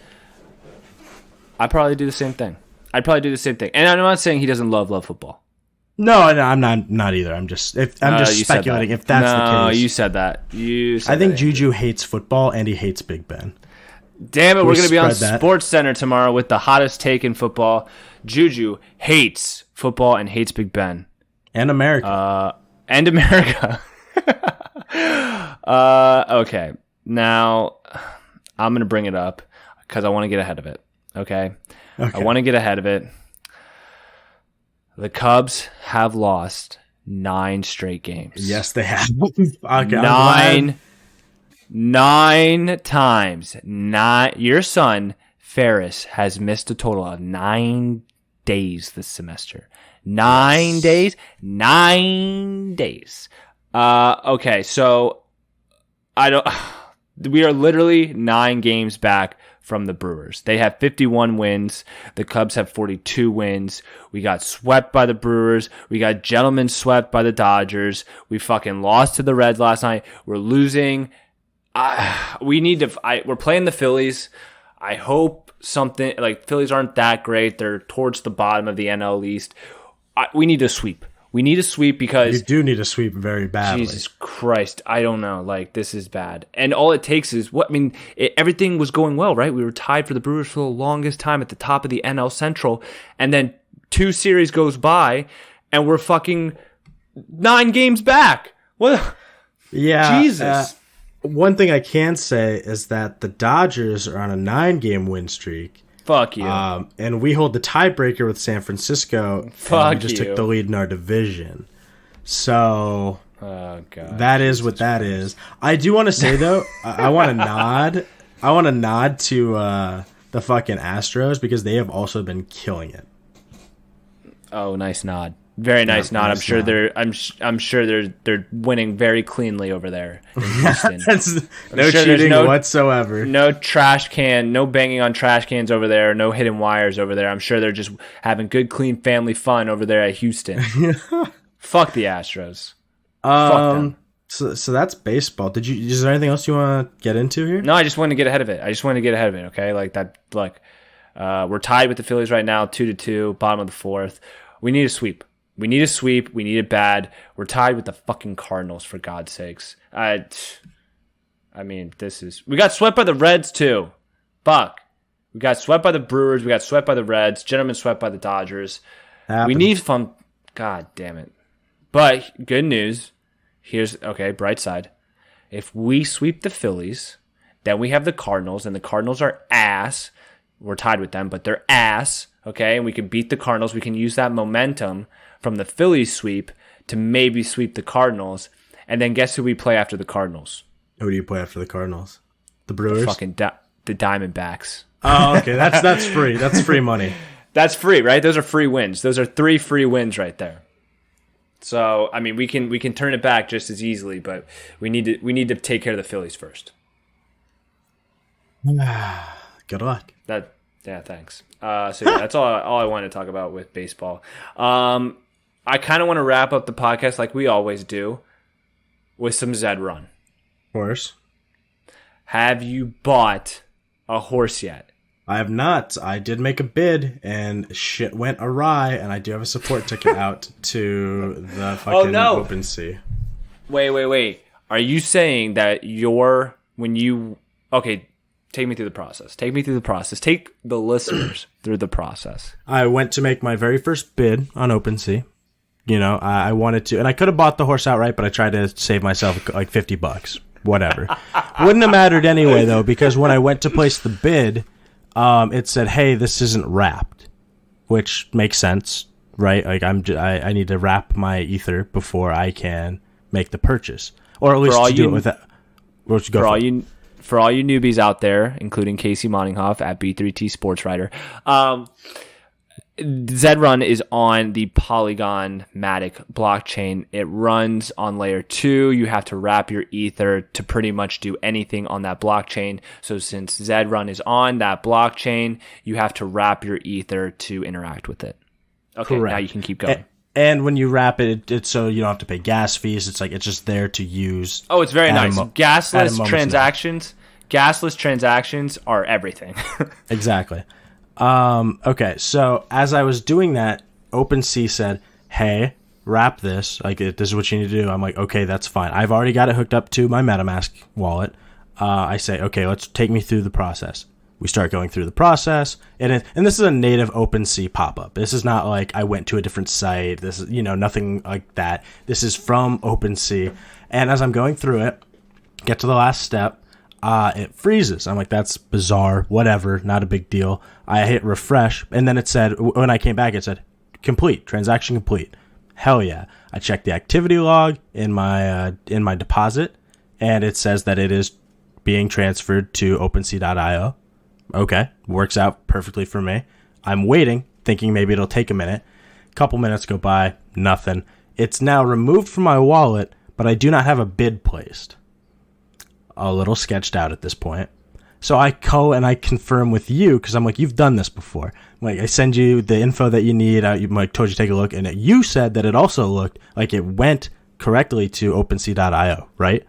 I'd probably do the same thing. And I'm not saying he doesn't love football. No, I'm not either. I'm just speculating if that's the case. No, you said that. I think Juju hates football and he hates Big Ben. Damn it, we're going to be on Sports Center tomorrow with the hottest take in football. Juju hates football and hates Big Ben. And America. Okay. Now, I'm going to bring it up because I want to get ahead of it. Okay? I want to get ahead of it. The Cubs have lost 9 straight games. Yes, they have. Okay, 9 times. Your son, Ferris, has missed a total of 9 days this semester. 9 days? 9 days. Okay, so we are literally 9 games back from the Brewers. They have 51 wins. The Cubs have 42 wins. We got swept by the Brewers. We got gentlemen swept by the Dodgers. We fucking lost to the Reds last night. We're losing. We're playing the Phillies. I hope something like Phillies aren't that great. They're towards the bottom of the NL East. We need to sweep. We need a sweep because... You do need a sweep very badly. Jesus Christ. I don't know. Like, this is bad. And all it takes is... everything was going well, right? We were tied for the Brewers for the longest time at the top of the NL Central. And then 2 series goes by, and we're fucking 9 games back. What? Yeah. Jesus. One thing I can say is that the Dodgers are on a 9-game win streak. Fuck you. And we hold the tiebreaker with San Francisco. Fuck we just you. took the lead in our division. So that is what that is. I do want to say though, I want to nod. I want to nod to the fucking Astros because they have also been killing it. Oh, nice nod. Very nice nod. I'm sure they're winning very cleanly over there in Houston. No cheating whatsoever. No trash can, no banging on trash cans over there, no hidden wires over there. I'm sure they're just having good, clean family fun over there at Houston. Fuck the Astros. Fuck them. So that's baseball. Is there anything else you want to get into here? No, I just want to get ahead of it. Okay, like that. Like we're tied with the Phillies right now, 2-2, bottom of the 4th. We need a sweep. We need it bad. We're tied with the fucking Cardinals, for God's sakes. I mean, we got swept by the Reds too. Fuck. We got swept by the Brewers. We got swept by the Reds. Gentlemen swept by the Dodgers. We need fun. God damn it. But good news. Bright side. If we sweep the Phillies, then we have the Cardinals, and the Cardinals are ass. We're tied with them, but they're ass. Okay, and we can beat the Cardinals. We can use that momentum from the Phillies sweep to maybe sweep the Cardinals. And then guess who we play after the Cardinals? Who do you play after the Cardinals? The Brewers? The Diamondbacks. Oh, okay. That's free. That's free money. That's free, right? Those are free wins. Those are 3 free wins right there. So, I mean, we can turn it back just as easily, but we need to take care of the Phillies first. Good luck. Yeah, thanks. That's all I want to talk about with baseball. I kind of want to wrap up the podcast like we always do with some Zed Run. Horse. Have you bought a horse yet? I have not. I did make a bid, and shit went awry, and I do have a support ticket out to the fucking Open Sea. Wait. Are you saying that okay, take me through the process. Take the listeners through the process. I went to make my very first bid on Open Sea. You know, I wanted to, and I could have bought the horse outright, but I tried to save myself like $50. Whatever. Wouldn't have mattered anyway, though, because when I went to place the bid, it said, "Hey, this isn't wrapped," which makes sense, right? Like I need to wrap my ether before I can make the purchase, or at least do it with that. For all you newbies out there, including Casey Moninghoff at B3T Sports Writer, Zed Run is on the Polygon Matic blockchain. It runs on layer 2. You have to wrap your ether to pretty much do anything on that blockchain. So since Zed Run is on that blockchain, you have to wrap your ether to interact with it. Okay, correct. Now you can keep going. And when you wrap it, it's so you don't have to pay gas fees. It's just there to use. Oh, it's very nice. Gasless transactions. gasless transactions are everything. Exactly. Okay, so as I was doing that, OpenSea said, hey, wrap this. Like, this is what you need to do. I'm like, okay, that's fine. I've already got it hooked up to my MetaMask wallet. I say, okay, let's take me through the process. We start going through the process, and this is a native OpenSea pop-up. This is not like I went to a different site. This is, nothing like that. This is from OpenSea. And as I'm going through it, get to the last step, it freezes. I'm like, that's bizarre, whatever, not a big deal. I hit refresh, and then it said, when I came back, it said, complete, transaction complete. Hell yeah. I checked the activity log in my deposit, and it says that it is being transferred to OpenSea.io. Okay, works out perfectly for me. I'm waiting, thinking maybe it'll take a minute. Couple minutes go by, nothing. It's now removed from my wallet, but I do not have a bid placed. A little sketched out at this point. So I go and I confirm with you, because I'm like, you've done this before. Like, I send you the info that you need. I told you to take a look, and you said that it also looked like it went correctly to OpenSea.io, right?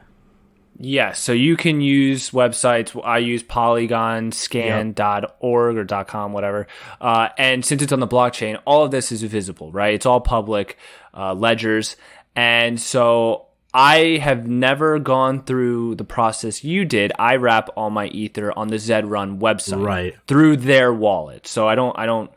Yes, so you can use websites. I use polygonscan.org or .com, whatever. And since it's on the blockchain, all of this is visible, right? It's all public ledgers. And so I have never gone through the process you did. I wrap all my Ether on the Zed Run website, right, through their wallet. So I don't,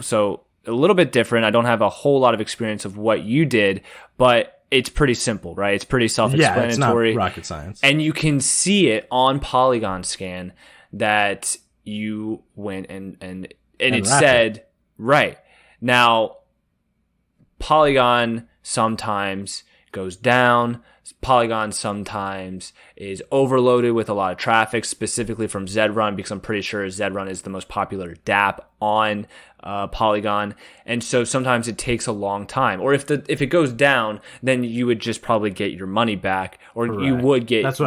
so a little bit different. I don't have a whole lot of experience of what you did, but it's pretty simple, right? It's pretty self-explanatory. Yeah, it's not rocket science. And you can see it on Polygon Scan that you went and it said, right. Now, Polygon sometimes goes down. Polygon sometimes is overloaded with a lot of traffic, specifically from Zed Run, because I'm pretty sure Zed Run is the most popular dApp on Polygon, and so sometimes it takes a long time. Or if it goes down, then you would just probably get your money back, or you would get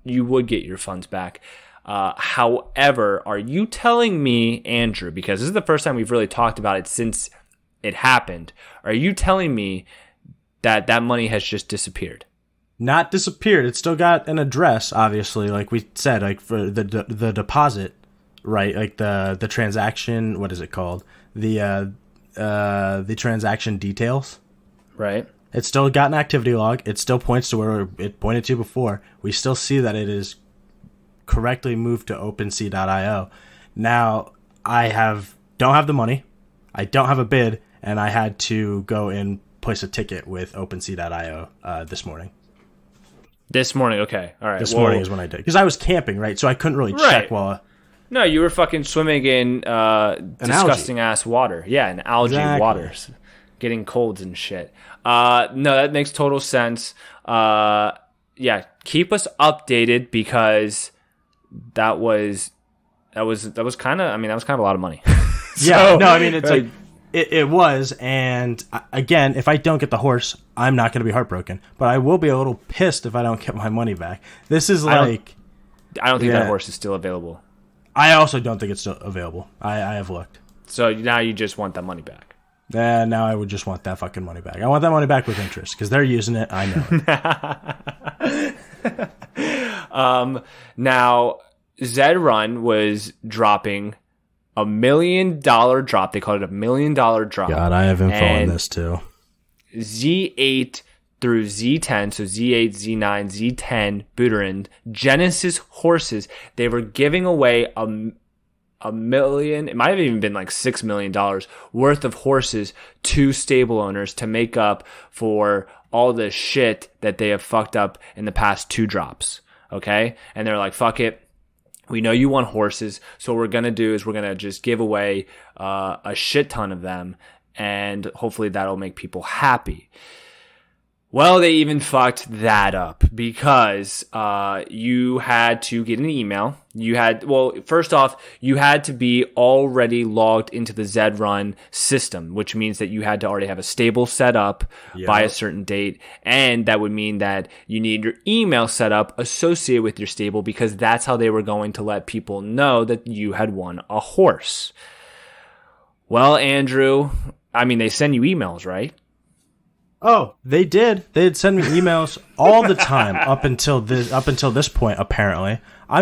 You would get your funds back. However, are you telling me, Andrew, because this is the first time we've really talked about it since it happened, are you telling me that money has just disappeared? Not disappeared. It's still got an address, obviously, like we said, like for the deposit, right? Like the transaction, what is it called? The transaction details. Right. It's still got an activity log. It still points to where it pointed to before. We still see that it is correctly moved to OpenSea.io. Now, don't have the money. I don't have a bid, and I had to go and place a ticket with OpenSea.io this morning. This morning, okay. All right. This morning is when I did. Because I was camping, right? So I couldn't really check while... No, you were fucking swimming in disgusting-ass water. Yeah, in algae waters. Getting colds and shit. No, that makes total sense. Yeah, keep us updated, because that was kind of a lot of money. It's like... It was, and again, if I don't get the horse, I'm not going to be heartbroken. But I will be a little pissed if I don't get my money back. This is like... I don't think that horse is still available. I also don't think it's still available. I have looked. So now you just want that money back. Now I would just want that fucking money back. I want that money back with interest, because they're using it. I know it. Now, Zed Run was dropping $1 million drop. They called it $1 million drop. God, I have info on this too. Z8 through Z10, so Z8, Z9, Z10, Buterin, Genesis horses, they were giving away a million, it might have even been like $6 million worth of horses to stable owners to make up for all the shit that they have fucked up in the past two drops. Okay? And they're like, fuck it. We know you want horses, so what we're going to do is we're going to just give away a shit ton of them, and hopefully that'll make people happy. Well, they even fucked that up, because you had to get an email. First off, you had to be already logged into the Zed Run system, which means that you had to already have a stable set up by a certain date. And that would mean that you need your email set up associated with your stable, because that's how they were going to let people know that you had won a horse. Well, Andrew, I mean, they send you emails, right? Oh, they did. They'd send me emails all the time up until this point. Apparently, I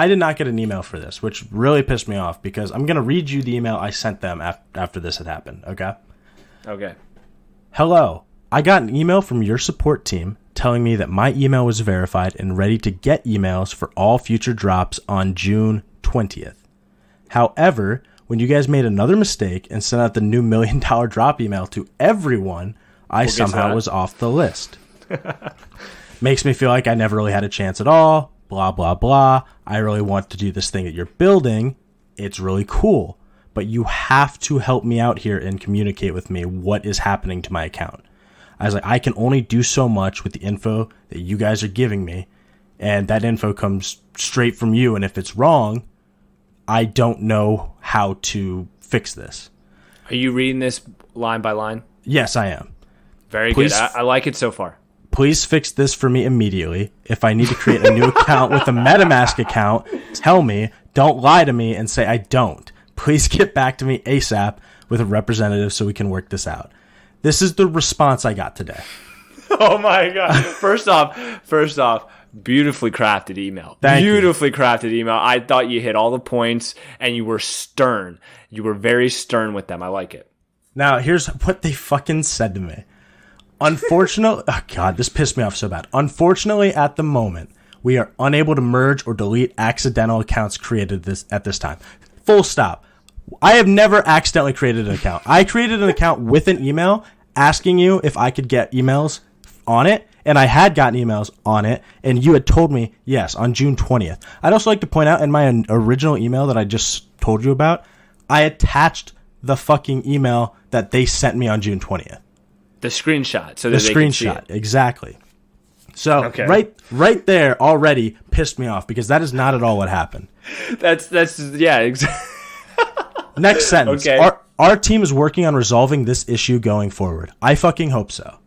did not get an email for this, which really pissed me off because I'm gonna read you the email I sent them after this had happened. Okay. Okay. Hello. I got an email from your support team telling me that my email was verified and ready to get emails for all future drops on June 20th. However, when you guys made another mistake and sent out the new $1 million drop email to everyone, I somehow was off the list. Makes me feel like I never really had a chance at all. Blah, blah, blah. I really want to do this thing that you're building. It's really cool. But you have to help me out here and communicate with me what is happening to my account. I was like, I can only do so much with the info that you guys are giving me. And that info comes straight from you. And if it's wrong, I don't know how to fix this. Are you reading this line by line? Yes, I am. Very good. I like it so far. Please fix this for me immediately. If I need to create a new account with a MetaMask account, tell me. Don't lie to me and say I don't. Please get back to me ASAP with a representative so we can work this out. This is the response I got today. Oh my God. First off, beautifully crafted email. Beautifully crafted email. I thought you hit all the points and you were stern. You were very stern with them. I like it. Now, here's what they fucking said to me. Unfortunately, oh God, this pissed me off so bad. Unfortunately, at the moment, we are unable to merge or delete accidental accounts created at this time. Full stop. I have never accidentally created an account. I created an account with an email asking you if I could get emails on it, and I had gotten emails on it, and you had told me, yes, on June 20th. I'd also like to point out in my original email that I just told you about, I attached the fucking email that they sent me on June 20th. The screenshot. So the that they can see screenshot, it. exactly. So okay. right there already pissed me off because that is not at all what happened. That's yeah, exactly. Next sentence. Okay. Our team is working on resolving this issue going forward. I fucking hope so.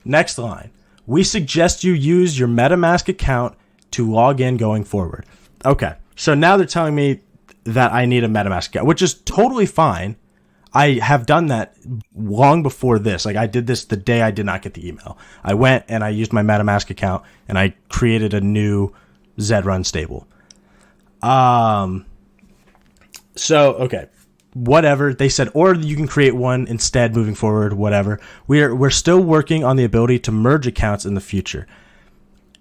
Next line. We suggest you use your MetaMask account to log in going forward. Okay. So now they're telling me that I need a MetaMask account, which is totally fine. I have done that long before this. Like I did this the day I did not get the email. I went and I used my MetaMask account and I created a new Zed Run stable. So, okay, whatever. They said, or you can create one instead moving forward, whatever. We're still working on the ability to merge accounts in the future.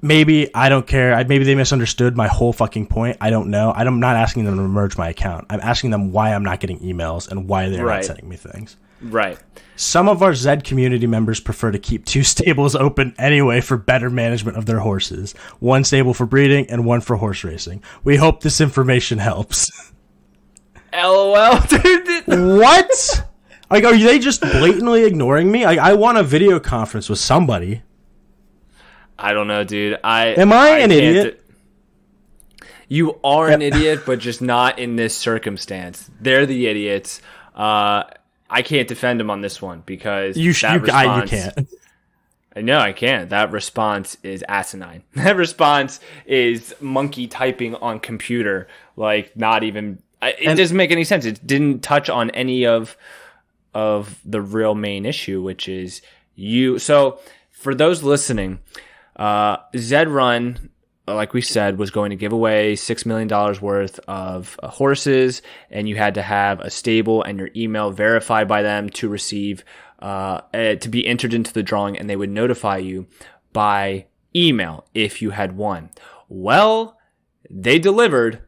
Maybe, I don't care. Maybe they misunderstood my whole fucking point. I don't know. I'm not asking them to merge my account. I'm asking them why I'm not getting emails and why they're not sending me things. Right. Some of our Zed community members prefer to keep two stables open anyway for better management of their horses. One stable for breeding and one for horse racing. We hope this information helps. LOL, dude. What? Like, are they just blatantly ignoring me? Like, I want a video conference with somebody. I don't know, dude. Am I an idiot? You are an idiot, but just not in this circumstance. They're the idiots. I can't defend them on this one because you can't. No, I can't. That response is asinine. That response is monkey typing on computer. Like, not even. It doesn't make any sense. It didn't touch on any of the real main issue, which is you. So, for those listening, Zed Run, like we said, was going to give away $6 million worth of horses, and you had to have a stable and your email verified by them to receive, to be entered into the drawing, and they would notify you by email if you had won. Well, they delivered.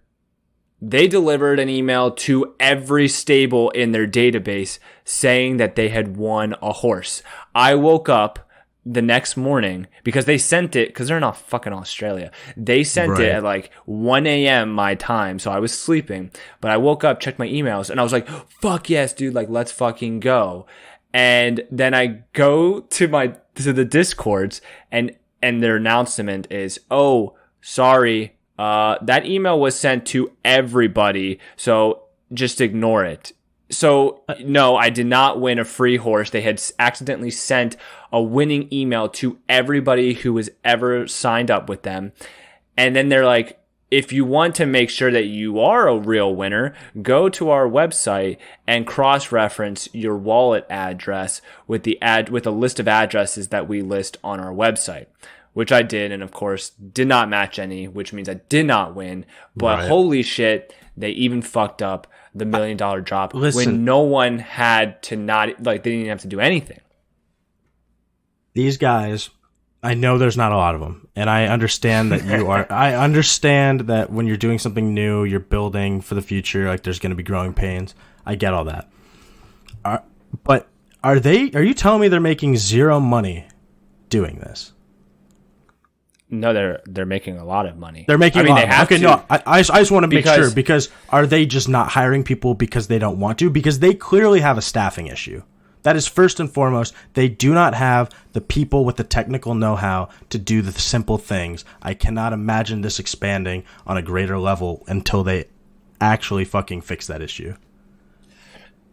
They delivered an email to every stable in their database saying that they had won a horse. I woke up the next morning because they sent it, because they're not fucking Australia. They sent it at like 1 a.m. my time, so I was sleeping. But I woke up, checked my emails, and I was like, fuck yes, dude, like let's fucking go. And then I go to the Discords, and their announcement is, oh, sorry, that email was sent to everybody, so just ignore it. So, no, I did not win a free horse. They had accidentally sent a winning email to everybody who was ever signed up with them. And then they're like, if you want to make sure that you are a real winner, go to our website and cross-reference your wallet address with with a list of addresses that we list on our website, which I did, and of course did not match any, which means I did not win. But holy shit, they even fucked up the $1 million drop when no one had to they didn't even have to do anything. These guys, I know there's not a lot of them, and I understand that I understand that when you're doing something new, you're building for the future, like there's going to be growing pains. I get all that. But are you telling me they're making zero money doing this? No, they're making a lot of money. They're making a lot of money. Okay, no, I just want to make sure, because are they just not hiring people because they don't want to? Because they clearly have a staffing issue. That is first and foremost. They do not have the people with the technical know-how to do the simple things. I cannot imagine this expanding on a greater level until they actually fucking fix that issue.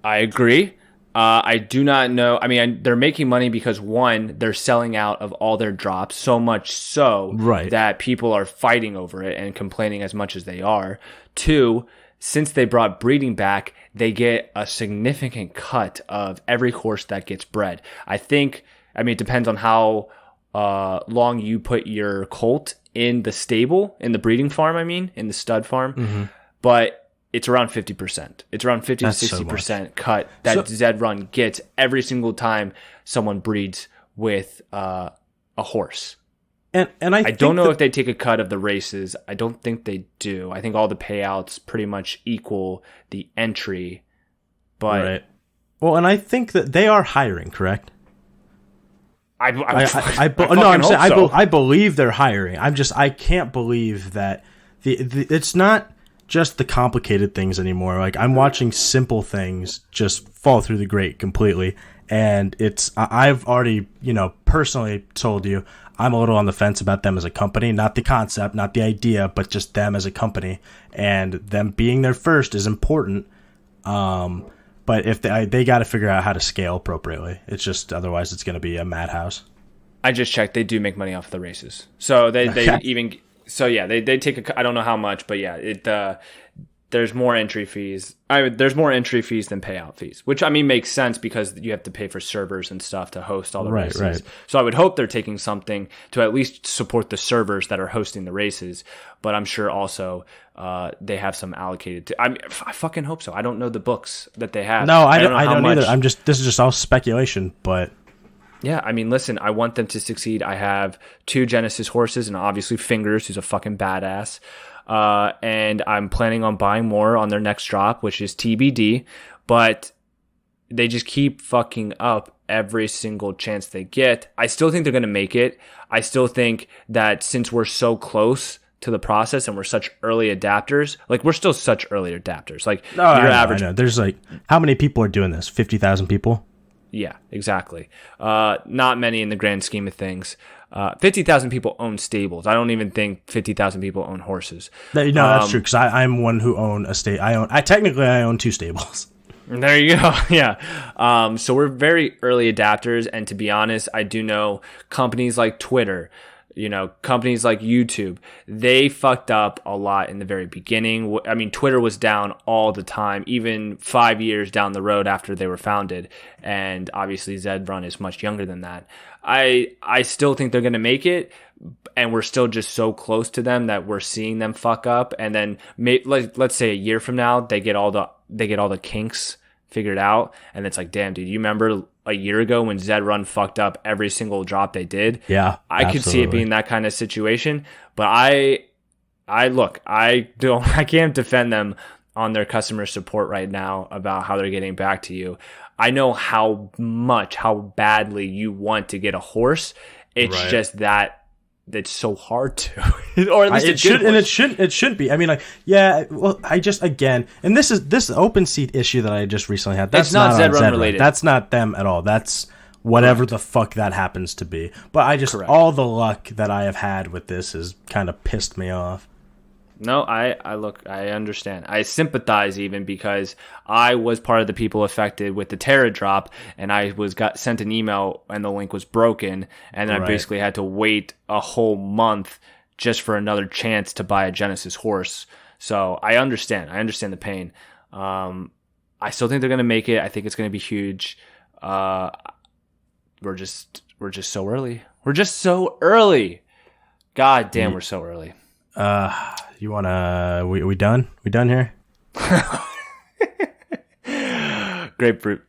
I agree. I do not know. I mean, they're making money because, one, they're selling out of all their drops, so much so that people are fighting over it and complaining as much as they are. Two, since they brought breeding back, they get a significant cut of every horse that gets bred. It depends on how long you put your colt in the stable, in the breeding farm, in the stud farm. Mm-hmm. But it's around 50%. It's around 50 to 60% cut that Zed Run gets every single time someone breeds with a horse. And I don't know if they take a cut of the races. I don't think they do. I think all the payouts pretty much equal the entry. But and I think that they are hiring, correct? I believe they're hiring. I can't believe that it's not just the complicated things anymore. Like, I'm watching simple things just fall through the grate completely. And I've already, personally told you, I'm a little on the fence about them as a company, not the concept, not the idea, but just them as a company, and them being there first is important. But if they got to figure out how to scale appropriately. It's just, otherwise it's going to be a madhouse. I just checked. They do make money off the races. So they take I don't know how much, but there's more entry fees. There's more entry fees than payout fees, which makes sense because you have to pay for servers and stuff to host all the races. Right. So I would hope they're taking something to at least support the servers that are hosting the races. But I'm sure also they have some allocated. I fucking hope so. I don't know the books that they have. No, I don't either. This is just all speculation, but. Yeah, listen, I want them to succeed. I have 2 Genesis horses and obviously Fingers, who's a fucking badass. And I'm planning on buying more on their next drop, which is TBD. But they just keep fucking up every single chance they get. I still think they're going to make it. I still think that since we're so close to the process and we're such early adapters, we're still such early adapters. I know. There's how many people are doing this? 50,000 people? Yeah, exactly. Not many in the grand scheme of things. 50,000 people own stables. I don't even think 50,000 people own horses. That's true, because I'm one who own a stable. I own 2 stables. There you go. Yeah. So we're very early adapters, and to be honest, I do know companies like Twitter, companies like YouTube, they fucked up a lot in the very beginning. Twitter was down all the time, even 5 years down the road after they were founded. And obviously Zed Run is much younger than that. I still think they're going to make it, and we're still just so close to them that we're seeing them fuck up. And then let's say a year from now, they get all the kinks figured out. And it's like, damn, dude, you remember a year ago when Zed Run fucked up every single drop they did? Yeah, I could see it being that kind of situation, but I can't defend them on their customer support right now about how they're getting back to you. I know how badly you want to get a horse. It's just that it's so hard to, or at least it shouldn't be. And this open seat issue that I just recently had. That's not Zed Run related. That's not them at all. That's whatever the fuck that happens to be. But all the luck that I have had with this has kind of pissed me off. No, I understand. I sympathize even because I was part of the people affected with the Terra drop, and I got sent an email and the link was broken, and then I basically had to wait a whole month just for another chance to buy a Genesis horse. So I understand the pain. I still think they're going to make it. I think it's going to be huge. We're just so early. We're just so early. God damn, we're so early. You wanna? We done? We done here? Grapefruit.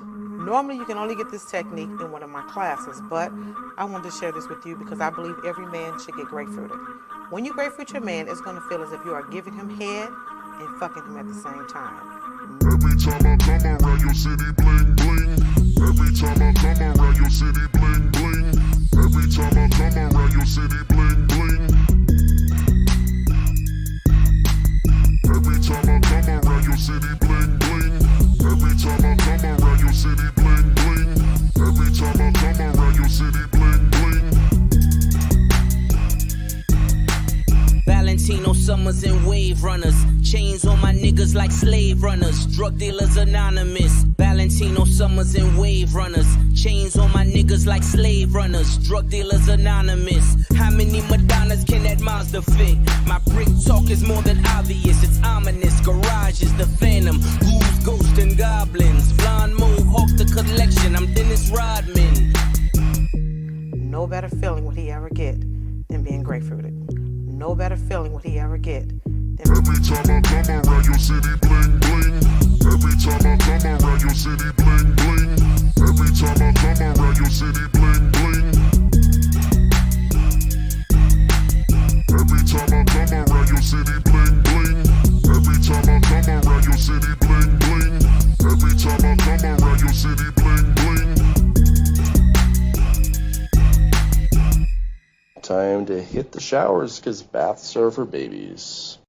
Normally, you can only get this technique in one of my classes, but I wanted to share this with you because I believe every man should get grapefruited. When you grapefruit your man, it's going to feel as if you are giving him head and fucking him at the same time. Every time I come around your city, bling bling. Every time I come around your city, bling bling. Every time I come around your city, bling bling. Every time I come around your city, bling bling. Every time I come around your city, bling bling. Every time I come around your city, bling bling. Valentino Summers and Wave Runners. Chains on my niggas like slave runners. Drug dealers anonymous. Valentino Summers and Wave Runners. Chains on my niggas like slave runners. Drug dealers anonymous. How many Madonnas can that monster fit? My brick talk is more than obvious. It's ominous. Garage is the phantom. Ghouls, ghosts, and goblins. Blonde mohawk the collection. I'm Dennis Rodman. No better feeling would he ever get than being grapefruited. No better feeling would he ever get than... Every time I come around your city, bling bling. Every time I come around your city, bling bling. Every time I come around your city, bling bling. Every time I come around your city, bling bling. Every time I come around your city, bling bling. Every time I come around your city, bling bling. Time to hit the showers because baths are for babies.